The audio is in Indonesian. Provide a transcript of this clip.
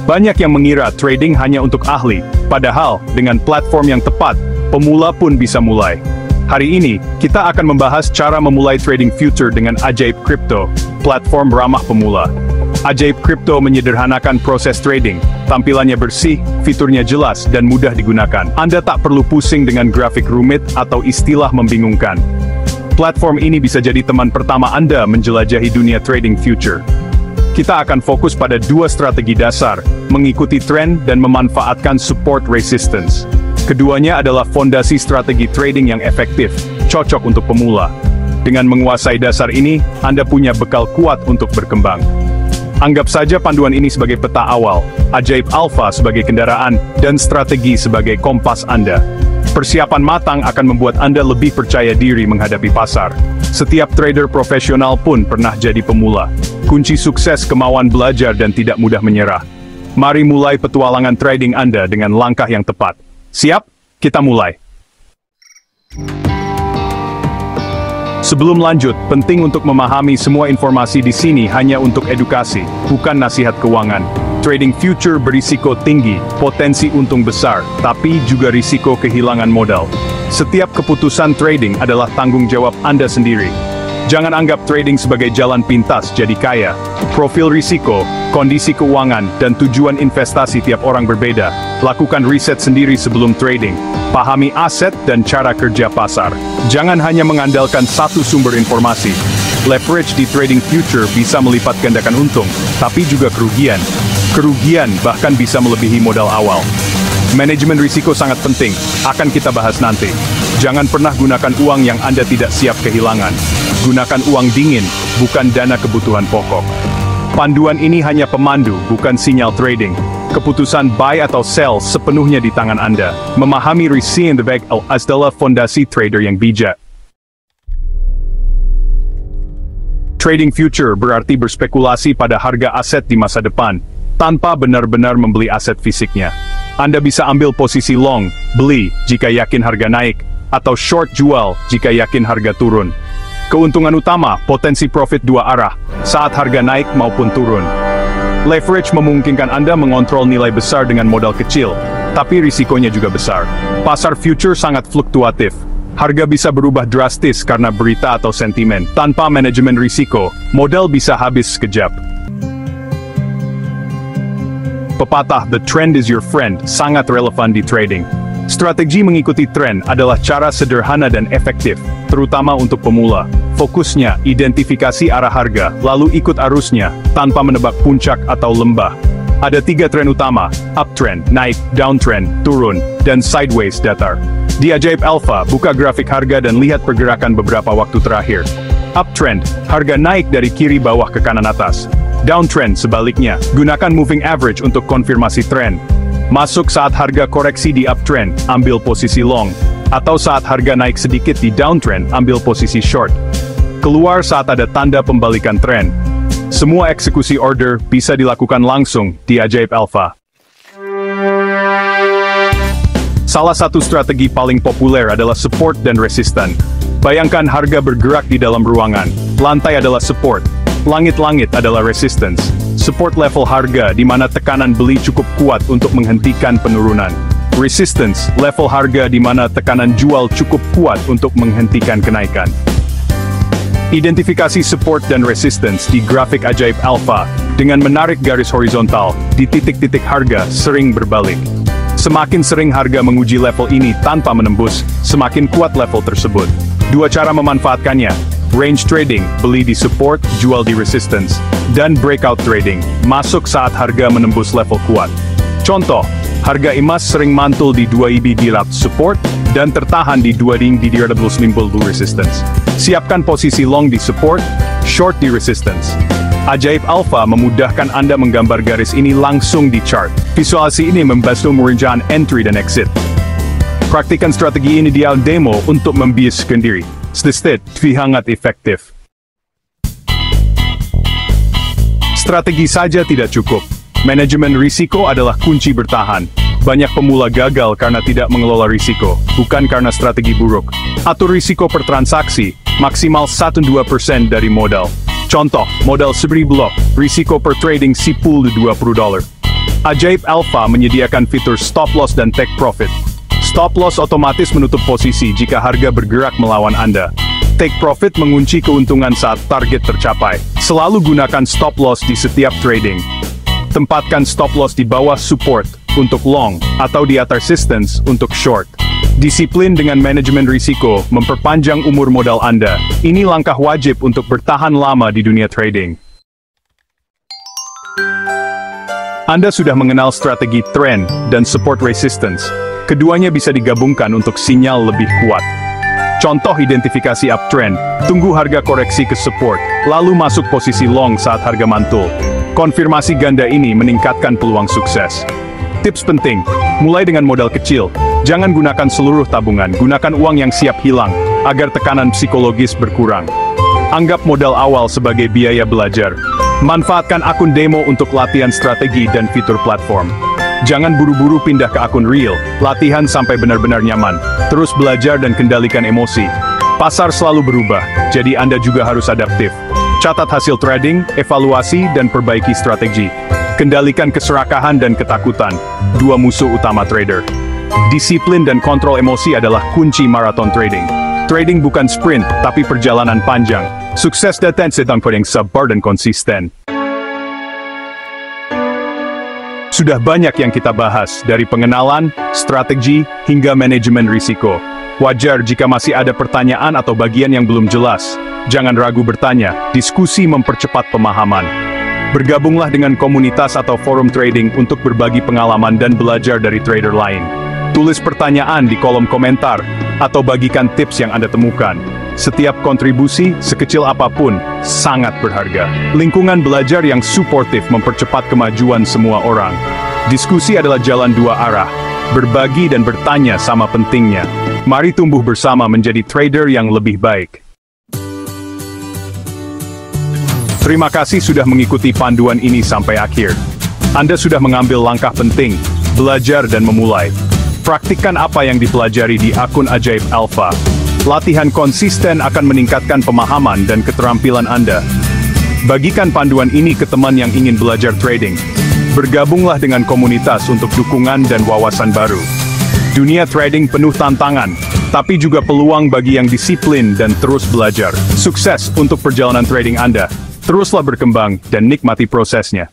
Banyak yang mengira trading hanya untuk ahli, padahal dengan platform yang tepat, pemula pun bisa mulai. Hari ini, kita akan membahas cara memulai trading future dengan Ajaib Crypto, platform ramah pemula. Ajaib Crypto menyederhanakan proses trading, tampilannya bersih, fiturnya jelas, dan mudah digunakan. Anda tak perlu pusing dengan grafik rumit atau istilah membingungkan. Platform ini bisa jadi teman pertama Anda menjelajahi dunia trading future. Kita akan fokus pada dua strategi dasar, mengikuti tren dan memanfaatkan support resistance. Keduanya adalah fondasi strategi trading yang efektif, cocok untuk pemula. Dengan menguasai dasar ini, Anda punya bekal kuat untuk berkembang. Anggap saja panduan ini sebagai peta awal, Ajaib Alpha sebagai kendaraan, dan strategi sebagai kompas Anda. Persiapan matang akan membuat Anda lebih percaya diri menghadapi pasar. Setiap trader profesional pun pernah jadi pemula. Kunci sukses kemauan belajar dan tidak mudah menyerah. Mari mulai petualangan trading Anda dengan langkah yang tepat. Siap? Kita mulai. Sebelum lanjut, penting untuk memahami semua informasi di sini hanya untuk edukasi, bukan nasihat keuangan. Trading future berisiko tinggi, potensi untung besar, tapi juga risiko kehilangan modal. Setiap keputusan trading adalah tanggung jawab Anda sendiri. Jangan anggap trading sebagai jalan pintas jadi kaya. Profil risiko, kondisi keuangan, dan tujuan investasi tiap orang berbeda. Lakukan riset sendiri sebelum trading. Pahami aset dan cara kerja pasar. Jangan hanya mengandalkan satu sumber informasi. Leverage di trading future bisa melipat gandakan untung, tapi juga kerugian. Kerugian bahkan bisa melebihi modal awal. Manajemen risiko sangat penting, akan kita bahas nanti. Jangan pernah gunakan uang yang Anda tidak siap kehilangan. Gunakan uang dingin, bukan dana kebutuhan pokok. Panduan ini hanya pemandu, bukan sinyal trading. Keputusan buy atau sell sepenuhnya di tangan Anda. Memahami risiko yang baik adalah fondasi trader yang bijak. Trading future berarti berspekulasi pada harga aset di masa depan, tanpa benar-benar membeli aset fisiknya. Anda bisa ambil posisi long, beli, jika yakin harga naik, atau short jual, jika yakin harga turun. Keuntungan utama, potensi profit dua arah, saat harga naik maupun turun. Leverage memungkinkan Anda mengontrol nilai besar dengan modal kecil, tapi risikonya juga besar. Pasar future sangat fluktuatif. Harga bisa berubah drastis karena berita atau sentimen. Tanpa manajemen risiko, modal bisa habis sekejap. Pepatah "The trend is your friend" sangat relevan di trading. Strategi mengikuti tren adalah cara sederhana dan efektif, terutama untuk pemula. Fokusnya, identifikasi arah harga, lalu ikut arusnya, tanpa menebak puncak atau lembah. Ada 3 tren utama, uptrend, naik, downtrend, turun, dan sideways, datar. Di Ajaib Alpha, buka grafik harga dan lihat pergerakan beberapa waktu terakhir. Uptrend, harga naik dari kiri bawah ke kanan atas. Downtrend sebaliknya, gunakan moving average untuk konfirmasi tren. Masuk saat harga koreksi di uptrend, ambil posisi long. Atau saat harga naik sedikit di downtrend, ambil posisi short. Keluar saat ada tanda pembalikan tren. Semua eksekusi order bisa dilakukan langsung di Ajaib Alpha. Salah satu strategi paling populer adalah support dan resistance. Bayangkan harga bergerak di dalam ruangan. Lantai adalah support. Langit-langit adalah resistance. Support level harga di mana tekanan beli cukup kuat untuk menghentikan penurunan. Resistance, level harga di mana tekanan jual cukup kuat untuk menghentikan kenaikan. Identifikasi support dan resistance di grafik Ajaib Alpha dengan menarik garis horizontal di titik-titik harga sering berbalik. Semakin sering harga menguji level ini tanpa menembus, semakin kuat level tersebut. Dua cara memanfaatkannya: range trading, beli di support, jual di resistance, dan breakout trading, masuk saat harga menembus level kuat. Contoh, harga emas sering mantul di 2 IB di support, dan tertahan di 2 ring di 350 resistance. Siapkan posisi long di support, short di resistance. Ajaib Alpha memudahkan Anda menggambar garis ini langsung di chart. Visualisasi ini membantu merencanakan entry dan exit. Praktikan strategi ini di demo untuk membiaskan diri. Sedikit, sangat efektif. Strategi saja tidak cukup. Manajemen risiko adalah kunci bertahan. Banyak pemula gagal karena tidak mengelola risiko, bukan karena strategi buruk. Atur risiko per transaksi, maksimal 1-2% dari modal. Contoh, modal $1,000, risiko per trading $10 $20. Ajaib Alpha menyediakan fitur stop loss dan take profit. Stop loss otomatis menutup posisi jika harga bergerak melawan Anda. Take profit mengunci keuntungan saat target tercapai. Selalu gunakan stop loss di setiap trading. Tempatkan stop loss di bawah support untuk long atau di atas resistance untuk short. Disiplin dengan manajemen risiko memperpanjang umur modal Anda. Ini langkah wajib untuk bertahan lama di dunia trading. Anda sudah mengenal strategi trend dan support resistance. Keduanya bisa digabungkan untuk sinyal lebih kuat. Contoh identifikasi uptrend, tunggu harga koreksi ke support, lalu masuk posisi long saat harga mantul. Konfirmasi ganda ini meningkatkan peluang sukses. Tips penting, mulai dengan modal kecil, jangan gunakan seluruh tabungan, gunakan uang yang siap hilang, agar tekanan psikologis berkurang. Anggap modal awal sebagai biaya belajar. Manfaatkan akun demo untuk latihan strategi dan fitur platform. Jangan buru-buru pindah ke akun real, latihan sampai benar-benar nyaman. Terus belajar dan kendalikan emosi. Pasar selalu berubah, jadi Anda juga harus adaptif. Catat hasil trading, evaluasi, dan perbaiki strategi. Kendalikan keserakahan dan ketakutan, dua musuh utama trader. Disiplin dan kontrol emosi adalah kunci marathon trading. Trading bukan sprint, tapi perjalanan panjang. Sukses datang sedang yang sabar dan konsisten. Sudah banyak yang kita bahas, dari pengenalan, strategi, hingga manajemen risiko. Wajar jika masih ada pertanyaan atau bagian yang belum jelas. Jangan ragu bertanya, diskusi mempercepat pemahaman. Bergabunglah dengan komunitas atau forum trading untuk berbagi pengalaman dan belajar dari trader lain. Tulis pertanyaan di kolom komentar, atau bagikan tips yang Anda temukan. Setiap kontribusi, sekecil apapun, sangat berharga. Lingkungan belajar yang suportif mempercepat kemajuan semua orang. Diskusi adalah jalan dua arah. Berbagi dan bertanya sama pentingnya. Mari tumbuh bersama menjadi trader yang lebih baik. Terima kasih sudah mengikuti panduan ini sampai akhir. Anda sudah mengambil langkah penting, belajar dan memulai. Praktikkan apa yang dipelajari di akun Ajaib Alpha. Latihan konsisten akan meningkatkan pemahaman dan keterampilan Anda. Bagikan panduan ini ke teman yang ingin belajar trading. Bergabunglah dengan komunitas untuk dukungan dan wawasan baru. Dunia trading penuh tantangan, tapi juga peluang bagi yang disiplin dan terus belajar. Sukses untuk perjalanan trading Anda. Teruslah berkembang dan nikmati prosesnya.